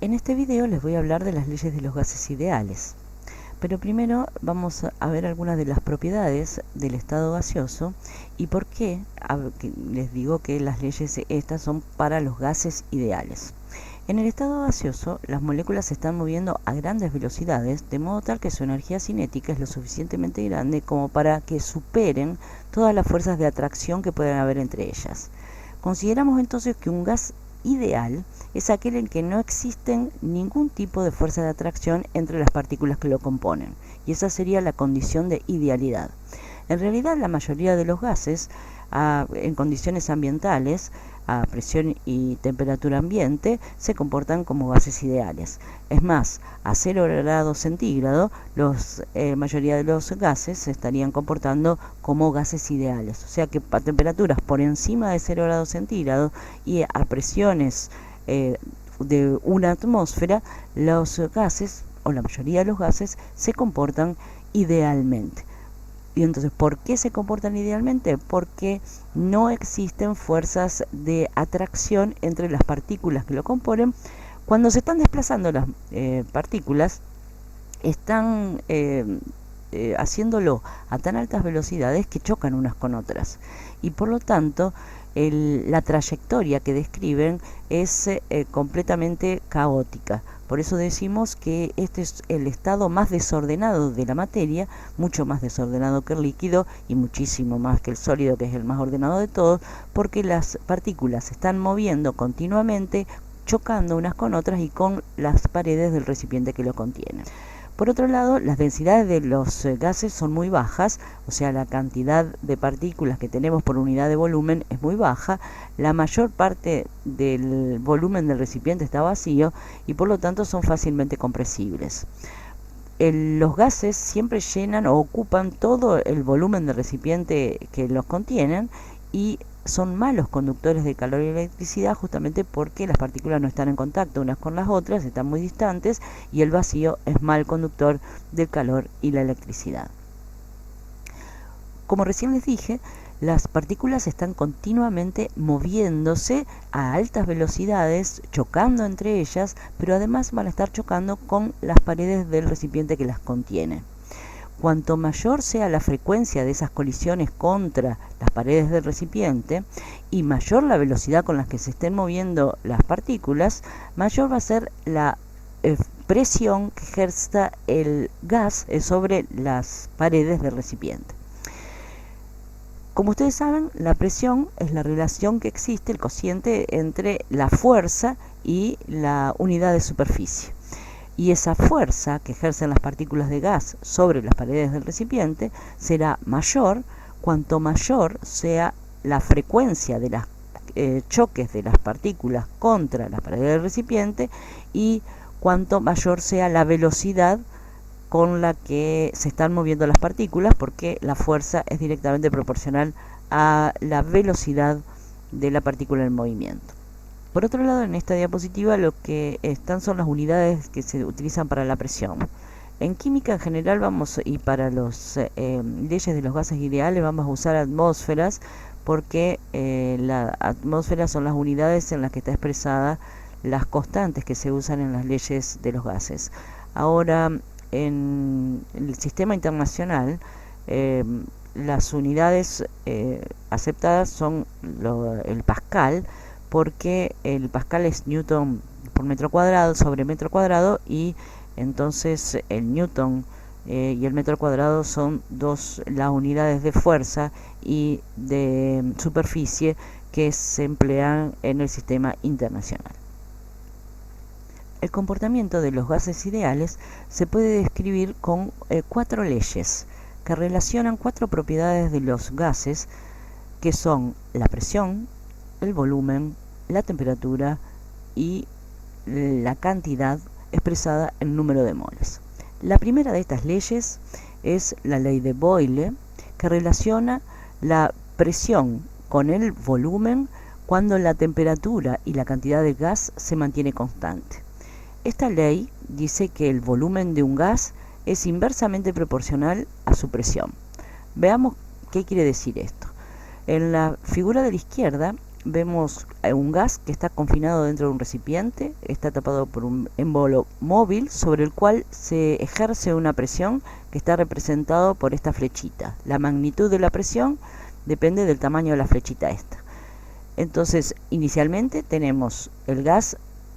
En este video les voy a hablar de las leyes de los gases ideales, pero primero vamos a ver algunas de las propiedades del estado gaseoso y por qué les digo que las leyes estas son para los gases ideales. En el estado gaseoso, las moléculas se están moviendo a grandes velocidades, de modo tal que su energía cinética es lo suficientemente grande como para que superen todas las fuerzas de atracción que pueden haber entre ellas. Consideramos entonces que un gas ideal es aquel en que no existen ningún tipo de fuerza de atracción entre las partículas que lo componen, y esa sería la condición de idealidad. En realidad, la mayoría de los gases, en condiciones ambientales, a presión y temperatura ambiente, se comportan como gases ideales. Es más, a 0 grados centígrados, la mayoría de los gases se estarían comportando como gases ideales. O sea que a temperaturas por encima de 0 grados centígrados y a presiones de una atmósfera, los gases, o la mayoría de los gases, se comportan idealmente. Y entonces, ¿por qué se comportan idealmente? Porque no existen fuerzas de atracción entre las partículas que lo componen. Cuando se están desplazando las partículas, están haciéndolo a tan altas velocidades que chocan unas con otras. Y por lo tanto, la trayectoria que describen es completamente caótica. Por eso decimos que este es el estado más desordenado de la materia, mucho más desordenado que el líquido y muchísimo más que el sólido, que es el más ordenado de todos, porque las partículas se están moviendo continuamente, chocando unas con otras y con las paredes del recipiente que lo contienen. Por otro lado, las densidades de los gases son muy bajas, o sea, la cantidad de partículas que tenemos por unidad de volumen es muy baja, la mayor parte del volumen del recipiente está vacío y por lo tanto son fácilmente compresibles. Los gases siempre llenan o ocupan todo el volumen del recipiente que los contienen y son malos conductores de calor y electricidad justamente porque las partículas no están en contacto unas con las otras, están muy distantes y el vacío es mal conductor del calor y la electricidad. Como recién les dije, las partículas están continuamente moviéndose a altas velocidades, chocando entre ellas, pero además van a estar chocando con las paredes del recipiente que las contiene. Cuanto mayor sea la frecuencia de esas colisiones contra las paredes del recipiente y mayor la velocidad con la que se estén moviendo las partículas, mayor va a ser la presión que ejerza el gas sobre las paredes del recipiente. Como ustedes saben, la presión es la relación que existe, el cociente entre la fuerza y la unidad de superficie. Y esa fuerza que ejercen las partículas de gas sobre las paredes del recipiente será mayor cuanto mayor sea la frecuencia de los choques de las partículas contra las paredes del recipiente y cuanto mayor sea la velocidad con la que se están moviendo las partículas, porque la fuerza es directamente proporcional a la velocidad de la partícula en movimiento. Por otro lado, en esta diapositiva lo que están son las unidades que se utilizan para la presión. En química en general y para las leyes de los gases ideales vamos a usar atmósferas porque las atmósferas son las unidades en las que está expresada las constantes que se usan en las leyes de los gases. Ahora, en el sistema internacional, las unidades aceptadas son el pascal, porque el pascal es newton por metro cuadrado sobre metro cuadrado y entonces el newton y el metro cuadrado son las unidades de fuerza y de superficie que se emplean en el sistema internacional. El comportamiento de los gases ideales se puede describir con 4 leyes que relacionan 4 propiedades de los gases que son la presión, el volumen, la temperatura y la cantidad expresada en número de moles. La primera de estas leyes es la ley de Boyle, que relaciona la presión con el volumen cuando la temperatura y la cantidad de gas se mantiene constante. Esta ley dice que el volumen de un gas es inversamente proporcional a su presión. Veamos qué quiere decir esto. En la figura de la izquierda vemos un gas que está confinado dentro de un recipiente, está tapado por un émbolo móvil sobre el cual se ejerce una presión que está representado por esta flechita. La magnitud de la presión depende del tamaño de la flechita esta. Entonces, inicialmente tenemos el gas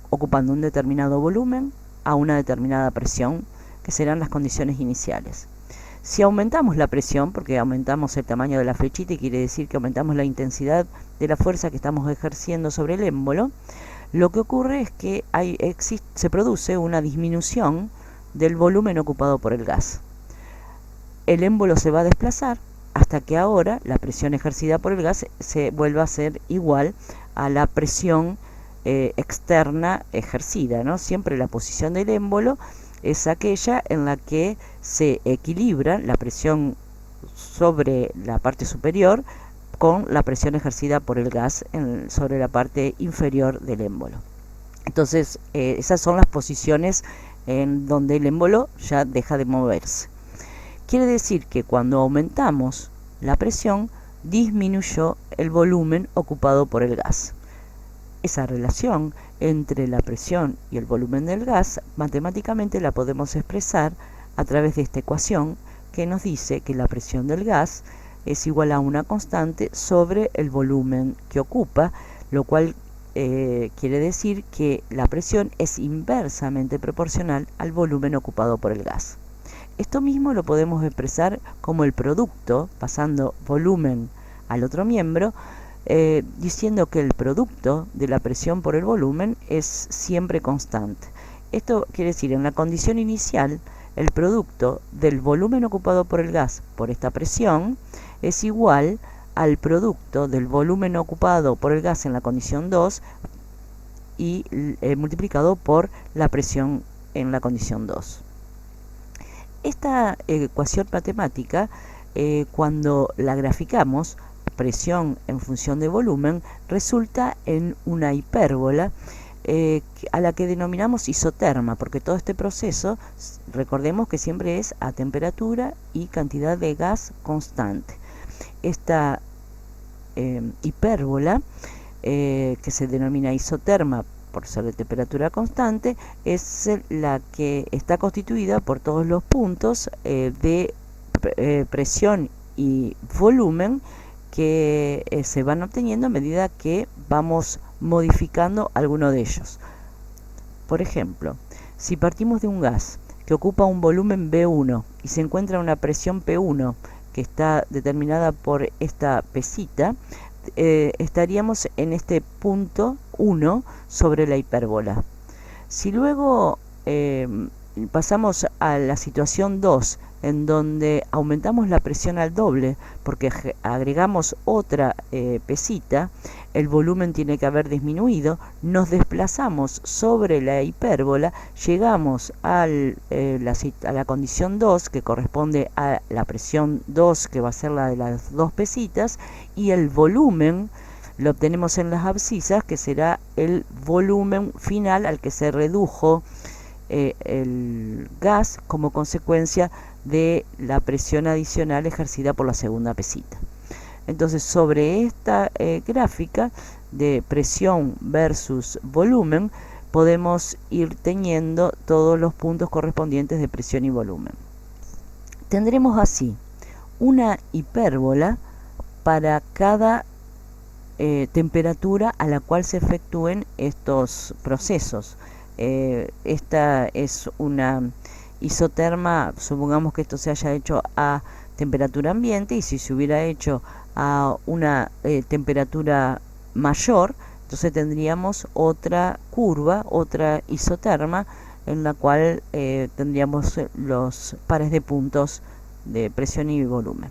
ocupando un determinado volumen a una determinada presión, que serán las condiciones iniciales. Si aumentamos la presión, porque aumentamos el tamaño de la flechita y quiere decir que aumentamos la intensidad de la fuerza que estamos ejerciendo sobre el émbolo, lo que ocurre es que se produce una disminución del volumen ocupado por el gas. El émbolo se va a desplazar hasta que ahora la presión ejercida por el gas se vuelva a ser igual a la presión externa ejercida, ¿no? Siempre la posición del émbolo es aquella en la que se equilibra la presión sobre la parte superior con la presión ejercida por el gas sobre la parte inferior del émbolo. Entonces, esas son las posiciones en donde el émbolo ya deja de moverse. Quiere decir que cuando aumentamos la presión, disminuyó el volumen ocupado por el gas. Esa relación entre la presión y el volumen del gas, matemáticamente la podemos expresar a través de esta ecuación que nos dice que la presión del gas es igual a una constante sobre el volumen que ocupa, lo cual quiere decir que la presión es inversamente proporcional al volumen ocupado por el gas. Esto mismo lo podemos expresar como el producto, pasando volumen al otro miembro, diciendo que el producto de la presión por el volumen es siempre constante. Esto quiere decir, en la condición inicial, el producto del volumen ocupado por el gas por esta presión es igual al producto del volumen ocupado por el gas en la condición 2 y multiplicado por la presión en la condición 2. Esta ecuación matemática, cuando la graficamos, presión en función de volumen, resulta en una hipérbola a la que denominamos isoterma, porque todo este proceso, recordemos que siempre es a temperatura y cantidad de gas constante. Esta hipérbola, que se denomina isoterma por ser de temperatura constante, es la que está constituida por todos los puntos de presión y volumen que se van obteniendo a medida que vamos modificando alguno de ellos. Por ejemplo, si partimos de un gas que ocupa un volumen B1 y se encuentra una presión P1 que está determinada por esta pesita, estaríamos en este punto 1 sobre la hipérbola. Si luego pasamos a la situación 2, en donde aumentamos la presión al doble porque agregamos otra pesita, el volumen tiene que haber disminuido, nos desplazamos sobre la hipérbola, llegamos a la condición 2, que corresponde a la presión 2, que va a ser la de las dos pesitas, y el volumen lo obtenemos en las abscisas, que será el volumen final al que se redujo el gas como consecuencia de la presión adicional ejercida por la segunda pesita. Entonces, sobre esta gráfica de presión versus volumen, podemos ir teniendo todos los puntos correspondientes de presión y volumen. Tendremos así una hipérbola para cada temperatura a la cual se efectúen estos procesos. Esta es una isoterma, supongamos que esto se haya hecho a temperatura ambiente, y si se hubiera hecho a una temperatura mayor, entonces tendríamos otra curva, otra isoterma, en la cual tendríamos los pares de puntos de presión y volumen.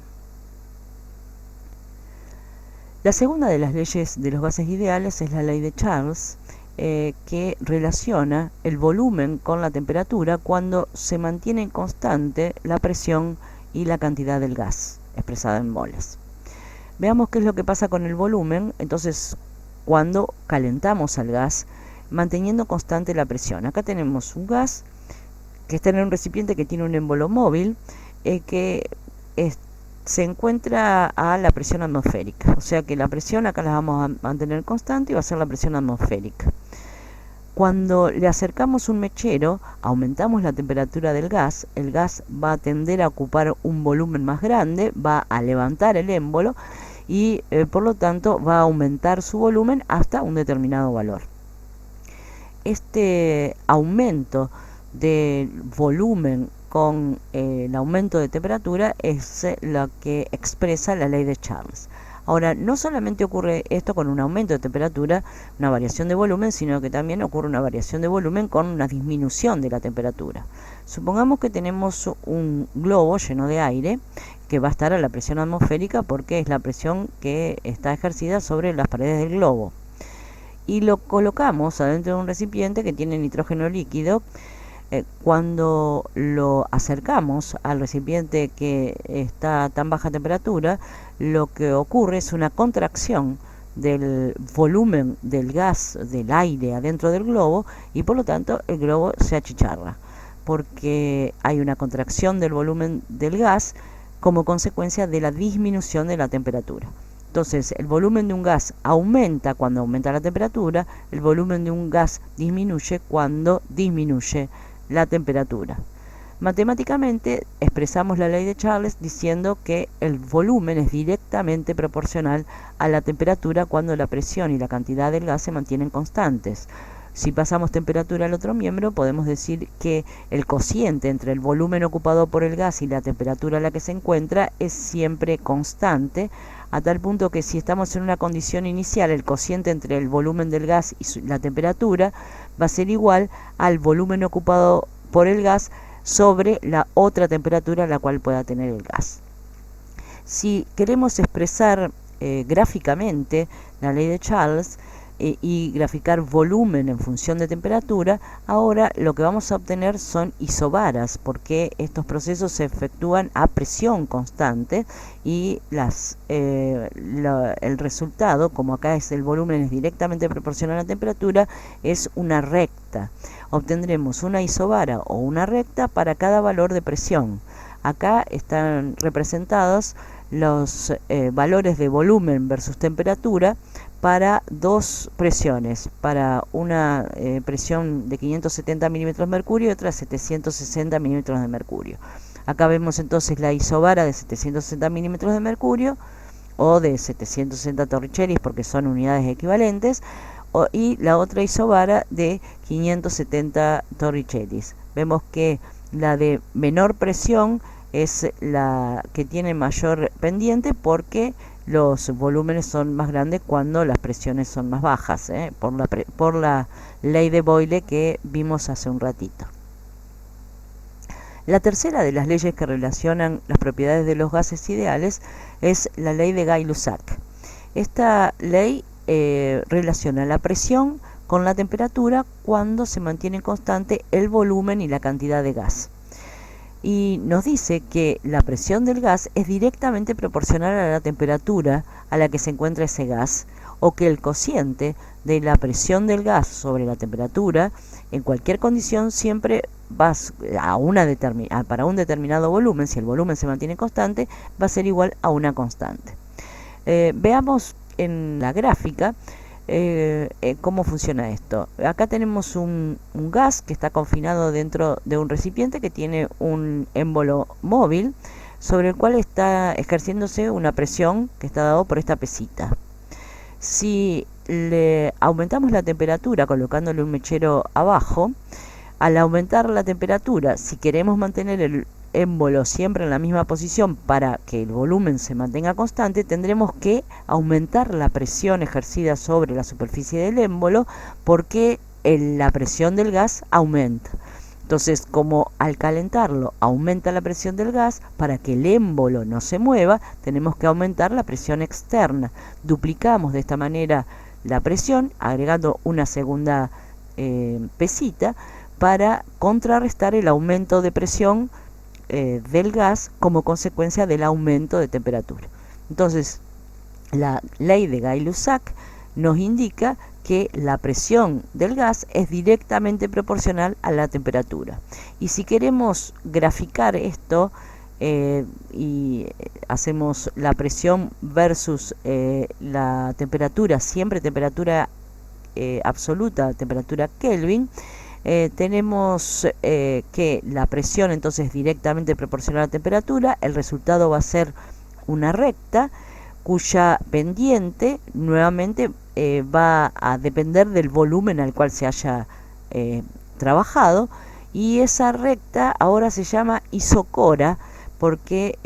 La segunda de las leyes de los gases ideales es la ley de Charles, que relaciona el volumen con la temperatura cuando se mantiene constante la presión y la cantidad del gas, expresada en moles. Veamos qué es lo que pasa con el volumen, entonces, cuando calentamos al gas, manteniendo constante la presión. Acá tenemos un gas que está en un recipiente que tiene un émbolo móvil, que se encuentra a la presión atmosférica. O sea que la presión acá la vamos a mantener constante y va a ser la presión atmosférica. Cuando le acercamos un mechero, aumentamos la temperatura del gas, el gas va a tender a ocupar un volumen más grande, va a levantar el émbolo y por lo tanto va a aumentar su volumen hasta un determinado valor. Este aumento del volumen con el aumento de temperatura es lo que expresa la ley de Charles. Ahora, no solamente ocurre esto con un aumento de temperatura, una variación de volumen, sino que también ocurre una variación de volumen con una disminución de la temperatura. Supongamos que tenemos un globo lleno de aire que va a estar a la presión atmosférica porque es la presión que está ejercida sobre las paredes del globo. Y lo colocamos adentro de un recipiente que tiene nitrógeno líquido. Cuando lo acercamos al recipiente que está a tan baja temperatura, lo que ocurre es una contracción del volumen del gas, del aire adentro del globo, y por lo tanto el globo se achicharra, porque hay una contracción del volumen del gas como consecuencia de la disminución de la temperatura. Entonces, el volumen de un gas aumenta cuando aumenta la temperatura, el volumen de un gas disminuye cuando disminuye la temperatura. Matemáticamente expresamos la ley de Charles diciendo que el volumen es directamente proporcional a la temperatura cuando la presión y la cantidad del gas se mantienen constantes. Si pasamos temperatura al otro miembro, podemos decir que el cociente entre el volumen ocupado por el gas y la temperatura a la que se encuentra es siempre constante, a tal punto que si estamos en una condición inicial, el cociente entre el volumen del gas y la temperatura va a ser igual al volumen ocupado por el gas sobre la otra temperatura a la cual pueda tener el gas. Si queremos expresar gráficamente la ley de Charles y graficar volumen en función de temperatura, ahora lo que vamos a obtener son isobaras, porque estos procesos se efectúan a presión constante y el resultado, como acá el volumen es directamente proporcional a la temperatura, es una recta. Obtendremos una isobara o una recta para cada valor de presión. Acá están representados los valores de volumen versus temperatura para dos presiones, para una presión de 570 milímetros de mercurio y otra 760 milímetros de mercurio. Acá vemos entonces la isobara de 760 milímetros de mercurio o de 760 torricellis porque son unidades equivalentes, y la otra isobara de 570 torricellis. Vemos que la de menor presión es la que tiene mayor pendiente porque los volúmenes son más grandes cuando las presiones son más bajas, por la ley de Boyle que vimos hace un ratito. La tercera de las leyes que relacionan las propiedades de los gases ideales es la ley de Gay-Lussac. Esta ley relaciona la presión con la temperatura cuando se mantiene constante el volumen y la cantidad de gas. Y nos dice que la presión del gas es directamente proporcional a la temperatura a la que se encuentra ese gas, o que el cociente de la presión del gas sobre la temperatura en cualquier condición siempre va para un determinado volumen, si el volumen se mantiene constante, va a ser igual a una constante. Veamos en la gráfica cómo funciona esto. Acá tenemos un gas que está confinado dentro de un recipiente que tiene un émbolo móvil sobre el cual está ejerciéndose una presión que está dado por esta pesita. Si le aumentamos la temperatura colocándole un mechero abajo, al aumentar la temperatura, si queremos mantener el émbolo siempre en la misma posición para que el volumen se mantenga constante, tendremos que aumentar la presión ejercida sobre la superficie del émbolo porque la presión del gas aumenta. Entonces, como al calentarlo aumenta la presión del gas, para que el émbolo no se mueva, tenemos que aumentar la presión externa. Duplicamos de esta manera la presión, agregando una segunda pesita, para contrarrestar el aumento de presión del gas como consecuencia del aumento de temperatura. Entonces, la ley de Gay-Lussac nos indica que la presión del gas es directamente proporcional a la temperatura. Y si queremos graficar esto y hacemos la presión versus la temperatura, siempre temperatura absoluta, temperatura Kelvin, tenemos que la presión entonces directamente proporcional a la temperatura. El resultado va a ser una recta cuya pendiente nuevamente va a depender del volumen al cual se haya trabajado, y esa recta ahora se llama isocora porque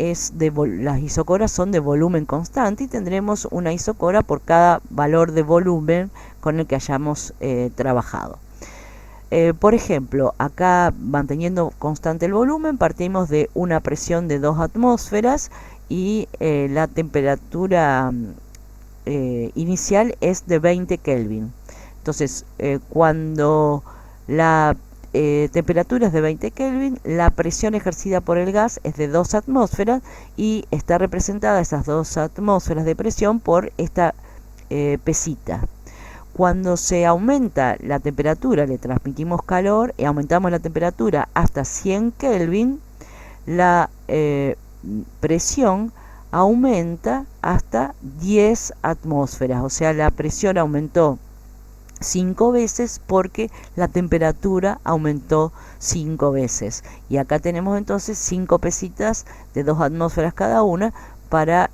las isocoras son de volumen constante y tendremos una isocora por cada valor de volumen con el que hayamos trabajado. Por ejemplo, acá manteniendo constante el volumen, partimos de una presión de 2 atmósferas y la temperatura inicial es de 20 Kelvin. Entonces, cuando la temperatura es de 20 Kelvin, la presión ejercida por el gas es de 2 atmósferas y está representada esas 2 atmósferas de presión por esta pesita. Cuando se aumenta la temperatura, le transmitimos calor y aumentamos la temperatura hasta 100 Kelvin, la presión aumenta hasta 10 atmósferas, o sea, la presión aumentó 5 veces porque la temperatura aumentó 5 veces. Y acá tenemos entonces 5 pesitas de 2 atmósferas cada una para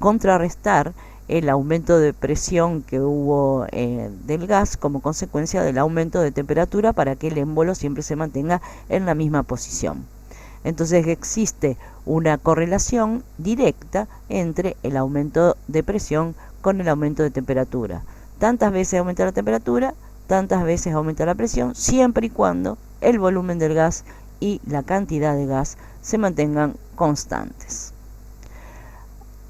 contrarrestar el aumento de presión que hubo del gas como consecuencia del aumento de temperatura, para que el émbolo siempre se mantenga en la misma posición. Entonces existe una correlación directa entre el aumento de presión con el aumento de temperatura. Tantas veces aumenta la temperatura, tantas veces aumenta la presión, siempre y cuando el volumen del gas y la cantidad de gas se mantengan constantes.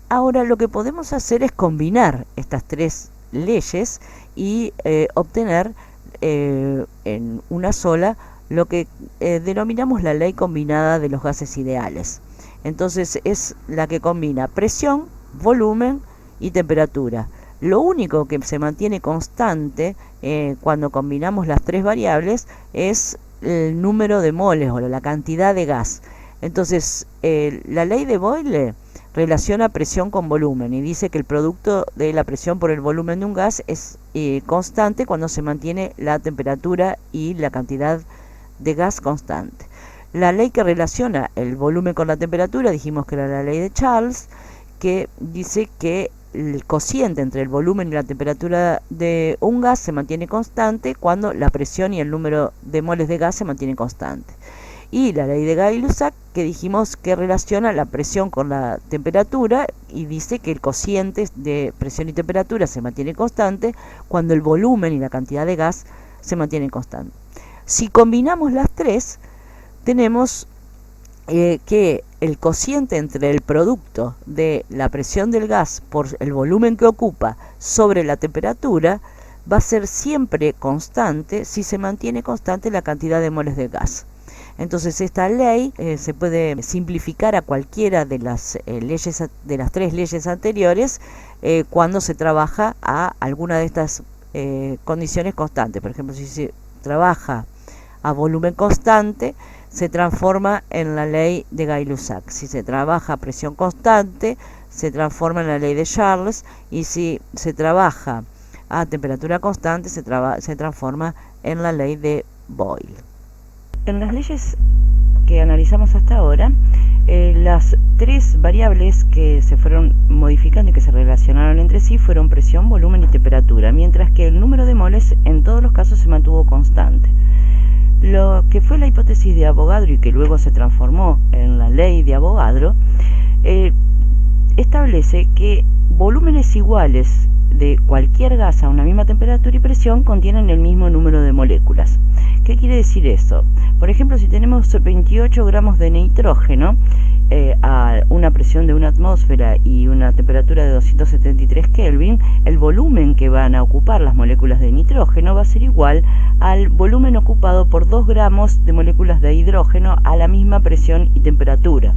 Ahora lo que podemos hacer es combinar estas 3 leyes y obtener en una sola lo que denominamos la ley combinada de los gases ideales. Entonces es la que combina presión, volumen y temperatura. Lo único que se mantiene constante cuando combinamos las 3 variables es el número de moles o la cantidad de gas. Entonces la ley de Boyle relaciona presión con volumen y dice que el producto de la presión por el volumen de un gas es constante cuando se mantiene la temperatura y la cantidad de gas constante. La ley que relaciona el volumen con la temperatura, dijimos que era la ley de Charles, que dice que el cociente entre el volumen y la temperatura de un gas se mantiene constante cuando la presión y el número de moles de gas se mantienen constantes. Y la ley de Gay-Lussac, que dijimos que relaciona la presión con la temperatura y dice que el cociente de presión y temperatura se mantiene constante cuando el volumen y la cantidad de gas se mantienen constantes. Si combinamos las 3, tenemos que el cociente entre el producto de la presión del gas por el volumen que ocupa sobre la temperatura va a ser siempre constante si se mantiene constante la cantidad de moles de gas. Entonces esta ley se puede simplificar a cualquiera de las leyes, de las 3 leyes anteriores, cuando se trabaja a alguna de estas condiciones constantes. Por ejemplo, si se trabaja a volumen constante, se transforma en la ley de Gay-Lussac. Si se trabaja a presión constante, se transforma en la ley de Charles, y si se trabaja a temperatura constante, se transforma en la ley de Boyle. En las leyes que analizamos hasta ahora, las 3 variables que se fueron modificando y que se relacionaron entre sí fueron presión, volumen y temperatura, mientras que el número de moles en todos los casos se mantuvo constante. Lo que fue la hipótesis de Avogadro y que luego se transformó en la ley de Avogadro, establece que volúmenes iguales de cualquier gas a una misma temperatura y presión contienen el mismo número de moléculas. ¿Qué quiere decir eso? Por ejemplo, si tenemos 28 gramos de nitrógeno a una presión de 1 atmósfera y una temperatura de 273 Kelvin, el volumen que van a ocupar las moléculas de nitrógeno va a ser igual al volumen ocupado por 2 gramos de moléculas de hidrógeno a la misma presión y temperatura.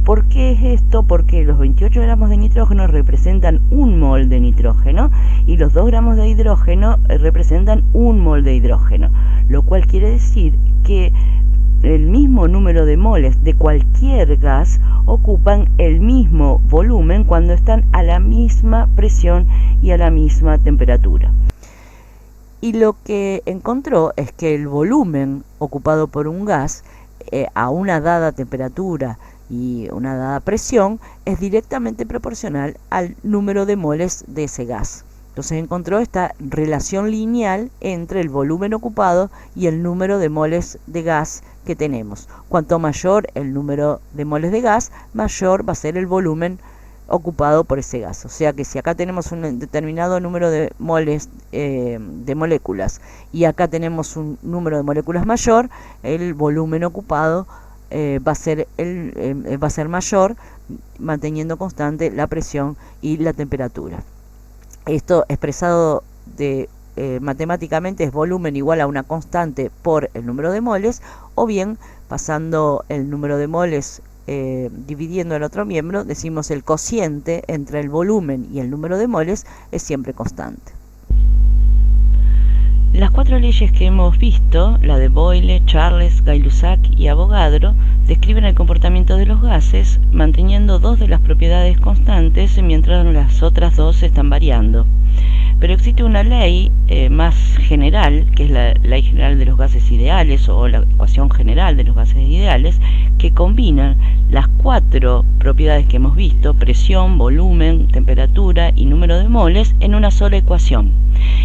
¿Por qué es esto? Porque los 28 gramos de nitrógeno representan 1 mol de nitrógeno y los 2 gramos de hidrógeno representan 1 mol de hidrógeno, lo cual quiere decir que el mismo número de moles de cualquier gas ocupan el mismo volumen cuando están a la misma presión y a la misma temperatura. Y lo que encontró es que el volumen ocupado por un gas a una dada temperatura y una dada presión es directamente proporcional al número de moles de ese gas. Entonces encontró esta relación lineal entre el volumen ocupado y el número de moles de gas que tenemos. Cuanto mayor el número de moles de gas, mayor va a ser el volumen ocupado por ese gas. O sea que si acá tenemos un determinado número de moles de moléculas y acá tenemos un número de moléculas mayor, el volumen ocupado va a ser mayor, manteniendo constante la presión y la temperatura. Esto expresado matemáticamente es volumen igual a una constante por el número de moles, o bien pasando el número de moles dividiendo el otro miembro, decimos el cociente entre el volumen y el número de moles es siempre constante. Las cuatro leyes que hemos visto, la de Boyle, Charles, Gay-Lussac y Avogadro, describen el comportamiento de los gases manteniendo dos de las propiedades constantes mientras las otras dos están variando. Pero existe una ley más general, que es la ley general de los gases ideales o la ecuación general de los gases ideales, que combina las cuatro propiedades que hemos visto, presión, volumen, temperatura y número de moles, en una sola ecuación.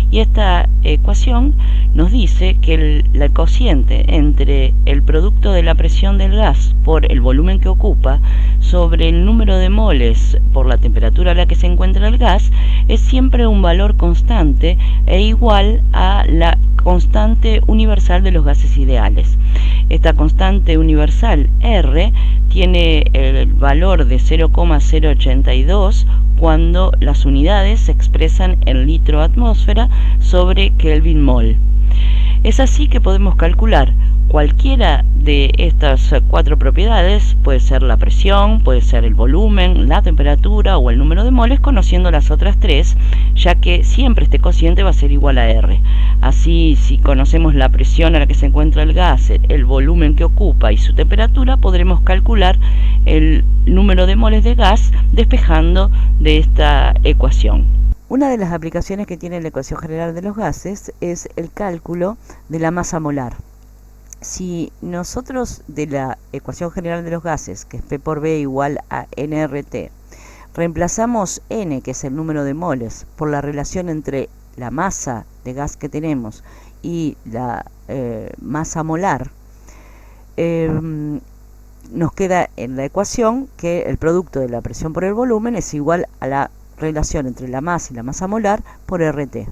Y esta ecuación nos dice que el cociente entre el producto de la presión del gas por el volumen que ocupa sobre el número de moles por la temperatura a la que se encuentra el gas es siempre un valor constante e igual a la constante universal de los gases ideales. Esta constante universal R tiene el valor de 0,082 cuando las unidades se expresan en litro atmósfera sobre Kelvin mol. Es así que podemos calcular cualquiera de estas cuatro propiedades, puede ser la presión, puede ser el volumen, la temperatura o el número de moles, conociendo las otras tres, ya que siempre este cociente va a ser igual a R. Así, si conocemos la presión a la que se encuentra el gas, el volumen que ocupa y su temperatura, podremos calcular el número de moles de gas despejando de esta ecuación. Una de las aplicaciones que tiene la ecuación general de los gases es el cálculo de la masa molar. Si nosotros de la ecuación general de los gases, que es P por B igual a nRT, reemplazamos N, que es el número de moles, por la relación entre la masa de gas que tenemos y la masa molar, nos queda en la ecuación que el producto de la presión por el volumen es igual a la relación entre la masa y la masa molar por RT.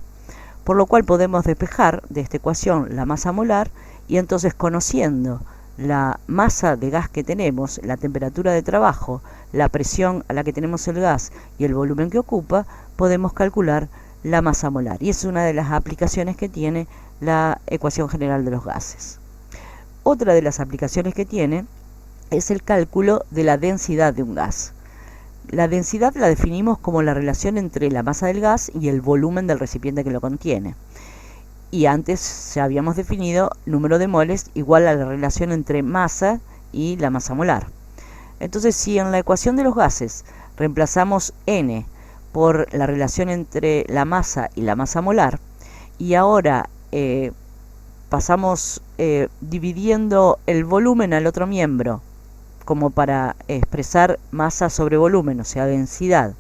Por lo cual podemos despejar de esta ecuación la masa molar y entonces, conociendo la masa de gas que tenemos, la temperatura de trabajo, la presión a la que tenemos el gas y el volumen que ocupa, podemos calcular la masa molar. Y es una de las aplicaciones que tiene la ecuación general de los gases. Otra de las aplicaciones que tiene es el cálculo de la densidad de un gas. La densidad la definimos como la relación entre la masa del gas y el volumen del recipiente que lo contiene. Y antes ya habíamos definido número de moles igual a la relación entre masa y la masa molar. Entonces, si en la ecuación de los gases reemplazamos N por la relación entre la masa y la masa molar, y ahora pasamos dividiendo el volumen al otro miembro, como para expresar masa sobre volumen, o sea, densidad,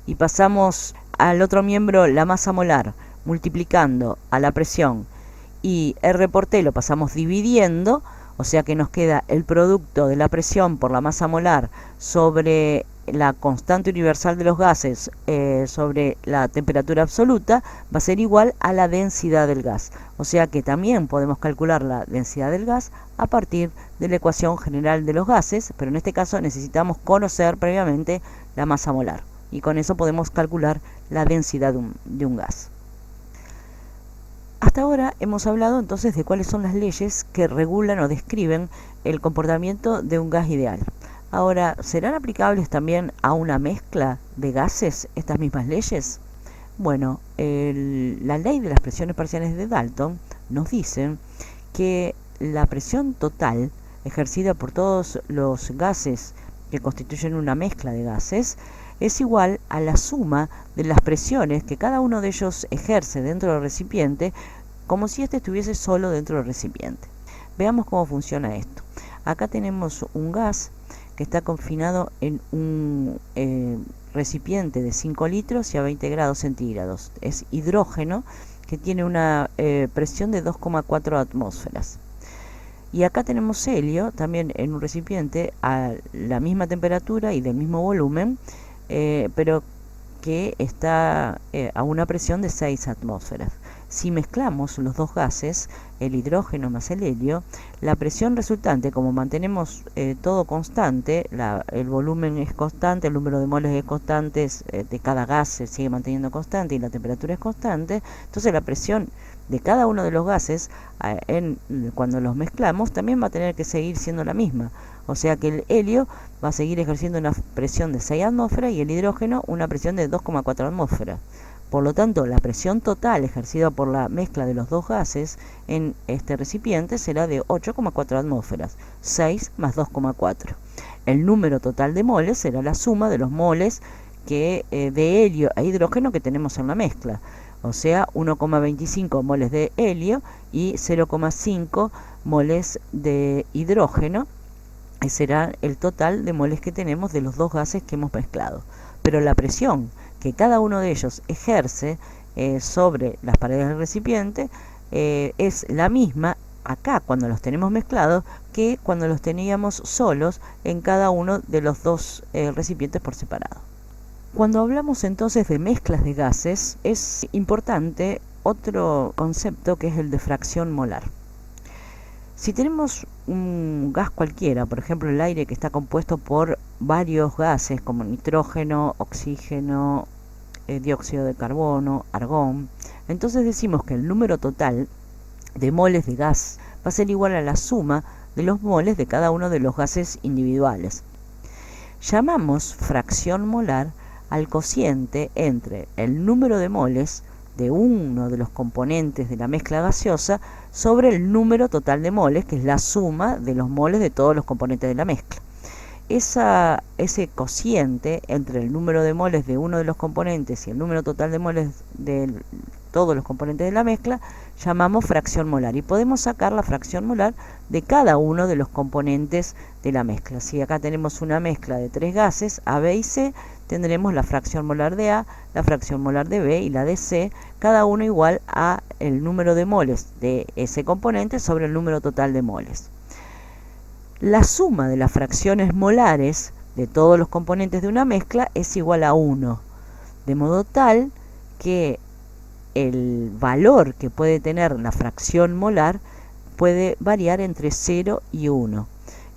y pasamos al otro miembro la masa molar, multiplicando a la presión, y R por T lo pasamos dividiendo, o sea que nos queda el producto de la presión por la masa molar sobre la constante universal de los gases sobre la temperatura absoluta, va a ser igual a la densidad del gas. O sea que también podemos calcular la densidad del gas a partir de la ecuación general de los gases, pero en este caso necesitamos conocer previamente la masa molar, y con eso podemos calcular la densidad de un gas. Hasta ahora hemos hablado entonces de cuáles son las leyes que regulan o describen el comportamiento de un gas ideal. Ahora, ¿serán aplicables también a una mezcla de gases estas mismas leyes? Bueno, la ley de las presiones parciales de Dalton nos dice que la presión total ejercida por todos los gases que constituyen una mezcla de gases es igual a la suma de las presiones que cada uno de ellos ejerce dentro del recipiente, como si éste estuviese solo dentro del recipiente. Veamos cómo funciona esto. Acá tenemos un gas que está confinado en un recipiente de 5 litros y a 20 grados centígrados. Es hidrógeno, que tiene una presión de 2,4 atmósferas. Y acá tenemos helio, también en un recipiente a la misma temperatura y del mismo volumen, pero que está a una presión de 6 atmósferas. Si mezclamos los dos gases, el hidrógeno más el helio, la presión resultante, como mantenemos todo constante, el volumen es constante, el número de moles es constante, de cada gas se sigue manteniendo constante y la temperatura es constante, entonces la presión de cada uno de los gases cuando los mezclamos también va a tener que seguir siendo la misma. O sea que el helio va a seguir ejerciendo una presión de 6 atmósferas y el hidrógeno una presión de 2,4 atmósferas. Por lo tanto, la presión total ejercida por la mezcla de los dos gases en este recipiente será de 8,4 atmósferas, 6 más 2,4. El número total de moles será la suma de los moles de helio e hidrógeno que tenemos en la mezcla. O sea, 1,25 moles de helio y 0,5 moles de hidrógeno. Ese será el total de moles que tenemos de los dos gases que hemos mezclado. Pero la presión que cada uno de ellos ejerce sobre las paredes del recipiente es la misma acá cuando los tenemos mezclados que cuando los teníamos solos en cada uno de los dos recipientes por separado. Cuando hablamos entonces de mezclas de gases, es importante otro concepto que es el de fracción molar. Si tenemos un gas cualquiera, por ejemplo el aire que está compuesto por varios gases como nitrógeno, oxígeno, dióxido de carbono, argón, entonces decimos que el número total de moles de gas va a ser igual a la suma de los moles de cada uno de los gases individuales. Llamamos fracción molar al cociente entre el número de moles de uno de los componentes de la mezcla gaseosa sobre el número total de moles, que es la suma de los moles de todos los componentes de la mezcla. Ese cociente entre el número de moles de uno de los componentes y el número total de moles de todos los componentes de la mezcla, llamamos fracción molar. Y podemos sacar la fracción molar de cada uno de los componentes de la mezcla. Si acá tenemos una mezcla de 3 gases, A, B y C, tendremos la fracción molar de A, la fracción molar de B y la de C, cada uno igual a el número de moles de ese componente sobre el número total de moles. La suma de las fracciones molares de todos los componentes de una mezcla es igual a 1, de modo tal que el valor que puede tener la fracción molar puede variar entre 0 y 1.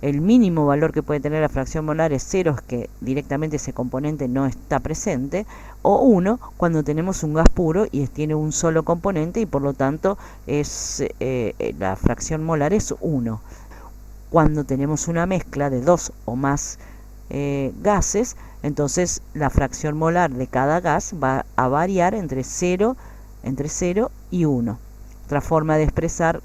El mínimo valor que puede tener la fracción molar es 0, es que directamente ese componente no está presente, o 1 cuando tenemos un gas puro y tiene un solo componente y por lo tanto la fracción molar es 1. Cuando tenemos una mezcla de 2 o más gases, entonces la fracción molar de cada gas va a variar entre 0 y 1. Otra forma de expresar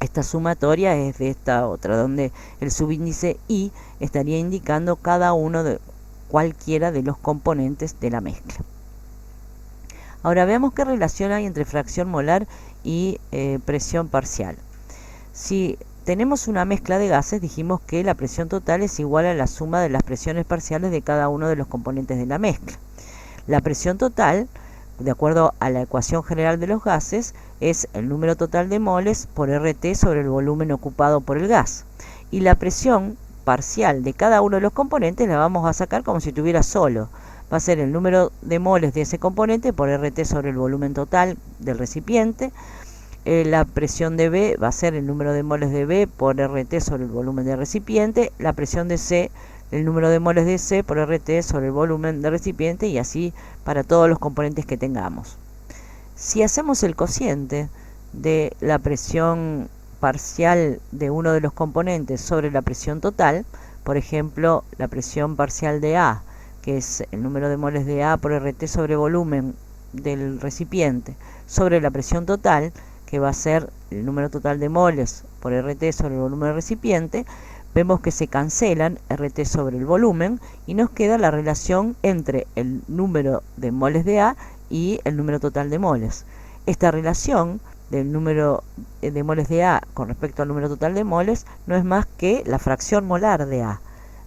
esta sumatoria es de esta otra, donde el subíndice I estaría indicando cada uno de cualquiera de los componentes de la mezcla. Ahora veamos qué relación hay entre fracción molar y presión parcial. Si tenemos una mezcla de gases, dijimos que la presión total es igual a la suma de las presiones parciales de cada uno de los componentes de la mezcla. La presión total, de acuerdo a la ecuación general de los gases, es el número total de moles por RT sobre el volumen ocupado por el gas. Y la presión parcial de cada uno de los componentes la vamos a sacar como si estuviera solo. Va a ser el número de moles de ese componente por RT sobre el volumen total del recipiente. La presión de B va a ser el número de moles de B por RT sobre el volumen del recipiente. La presión de C, el número de moles de C por RT sobre el volumen del recipiente, y así para todos los componentes que tengamos. Si hacemos el cociente de la presión parcial de uno de los componentes sobre la presión total, por ejemplo, la presión parcial de A, que es el número de moles de A por RT sobre volumen del recipiente, sobre la presión total, que va a ser el número total de moles por RT sobre el volumen del recipiente, vemos que se cancelan RT sobre el volumen y nos queda la relación entre el número de moles de A y el número total de moles. Esta relación del número de moles de A con respecto al número total de moles no es más que la fracción molar de A.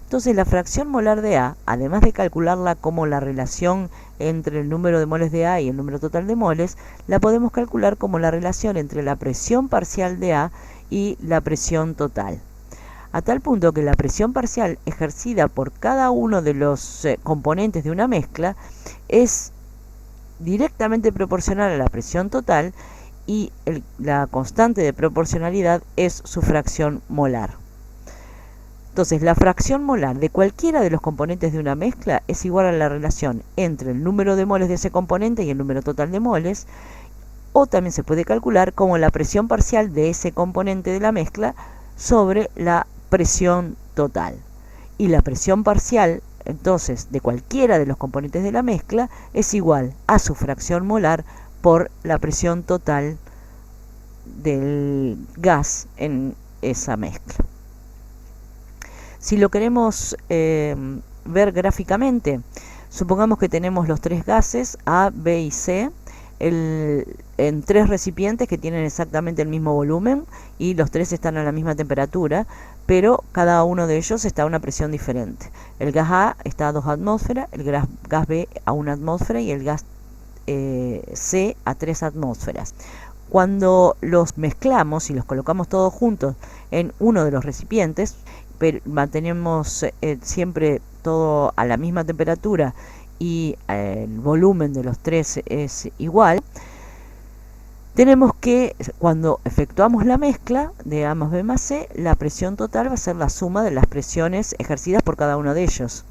Entonces la fracción molar de A, además de calcularla como la relación entre el número de moles de A y el número total de moles, la podemos calcular como la relación entre la presión parcial de A y la presión total. A tal punto que la presión parcial ejercida por cada uno de los componentes de una mezcla es directamente proporcional a la presión total y la constante de proporcionalidad es su fracción molar. Entonces, la fracción molar de cualquiera de los componentes de una mezcla es igual a la relación entre el número de moles de ese componente y el número total de moles, o también se puede calcular como la presión parcial de ese componente de la mezcla sobre la presión total. Y la presión parcial, entonces, de cualquiera de los componentes de la mezcla es igual a su fracción molar por la presión total del gas en esa mezcla. Si lo queremos ver gráficamente, supongamos que tenemos los tres gases A, B y C en tres recipientes que tienen exactamente el mismo volumen y los tres están a la misma temperatura, pero cada uno de ellos está a una presión diferente. El gas A está a 2 atmósferas, el gas B a 1 atmósfera y el gas C a 3 atmósferas. Cuando los mezclamos y los colocamos todos juntos en uno de los recipientes, pero mantenemos siempre todo a la misma temperatura y el volumen de los tres es igual, tenemos que, cuando efectuamos la mezcla de A más B más C, la presión total va a ser la suma de las presiones ejercidas por cada uno de ellos.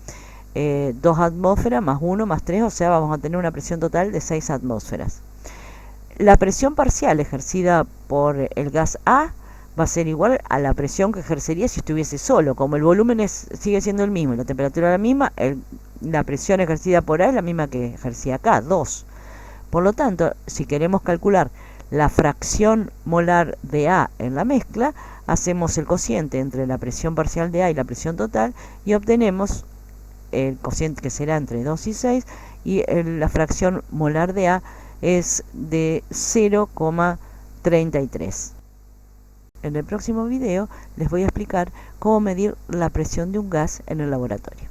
2 atmósferas más 1 más 3, o sea, vamos a tener una presión total de 6 atmósferas. La presión parcial ejercida por el gas A va a ser igual a la presión que ejercería si estuviese solo. Como el volumen sigue siendo el mismo y la temperatura la misma, la presión ejercida por A es la misma que ejercía acá, 2. Por lo tanto, si queremos calcular la fracción molar de A en la mezcla, hacemos el cociente entre la presión parcial de A y la presión total y obtenemos el cociente que será entre 2 y 6 y la fracción molar de A es de 0,33. En el próximo video les voy a explicar cómo medir la presión de un gas en el laboratorio.